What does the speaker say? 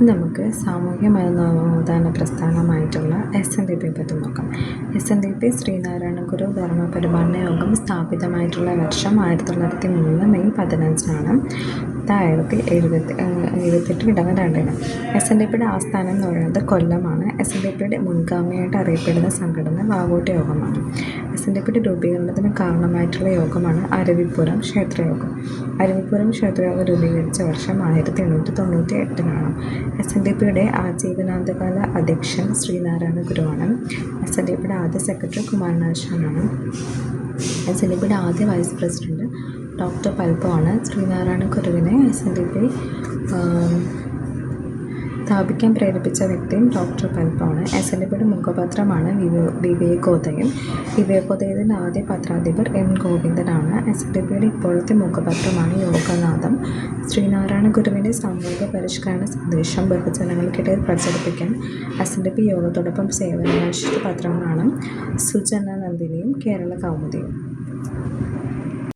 നമുക്ക് സാമൂഹ്യ നവോത്ഥാന പ്രസ്ഥാനമായിട്ടുള്ള SNDP പറ്റി നോക്കാം. SNDP ശ്രീനാരായണ ഗുരു ധർമ്മ പരിപാലന യോഗം സ്ഥാപിതമായിട്ടുള്ള വർഷം 1903 മെയ് 15-നാണ്. 1978 ഇടവ 2-ന്. SNDPയുടെ ആസ്ഥാനം എന്ന് പറയുന്നത് കൊല്ലമാണ്. SNDPയുടെ മുൻഗാമിയായിട്ട് അറിയപ്പെടുന്ന സംഘടന വാവോട്ട് യോഗമാണ്. SNDPയുടെ രൂപീകരണത്തിന് കാരണമായിട്ടുള്ള യോഗമാണ് അരുവിപ്പുറം ക്ഷേത്രയോഗം. അരുവിപ്പുറം ക്ഷേത്രയോഗം രൂപീകരിച്ച വർഷം 1898-നാണ്. SNDPയുടെ ആജീവനാന്തകാല അധ്യക്ഷൻ ശ്രീനാരായണ ഗുരുവാണ്. SNDPയുടെ ആദ്യ സെക്രട്ടറി കുമാരനാശാനാണ്. SNDPയുടെ ആദ്യ വൈസ് പ്രസിഡന്റ് ഡോക്ടർ പൽപു ആണ്. ശ്രീനാരായണ ഗുരുവിനെ SNDP സ്ഥാപിക്കാൻ പ്രേരിപ്പിച്ച വ്യക്തിയും ഡോക്ടർ പൽപാണ്. SNDPയുടെ മുഖപത്രമാണ് വിവേകോദയം. വിവേകോദയത്തിൻ്റെ ആദ്യ പത്രാധിപർ M. ഗോവിന്ദനാണ്. SNDPയുടെ ഇപ്പോഴത്തെ മുഖപത്രമാണ് യോഗനാഥം. ശ്രീനാരായണ ഗുരുവിൻ്റെ സാമൂഹിക പരിഷ്കരണ സന്ദേശം ബഹുജനങ്ങൾക്കിടയിൽ പ്രചരിപ്പിക്കാൻ SNDP യോഗത്തോടൊപ്പം സേവനമനുഷ്ഠിച്ച പത്രങ്ങളാണ് സുജനനന്ദിനിയും കേരള കൗമുദിയും.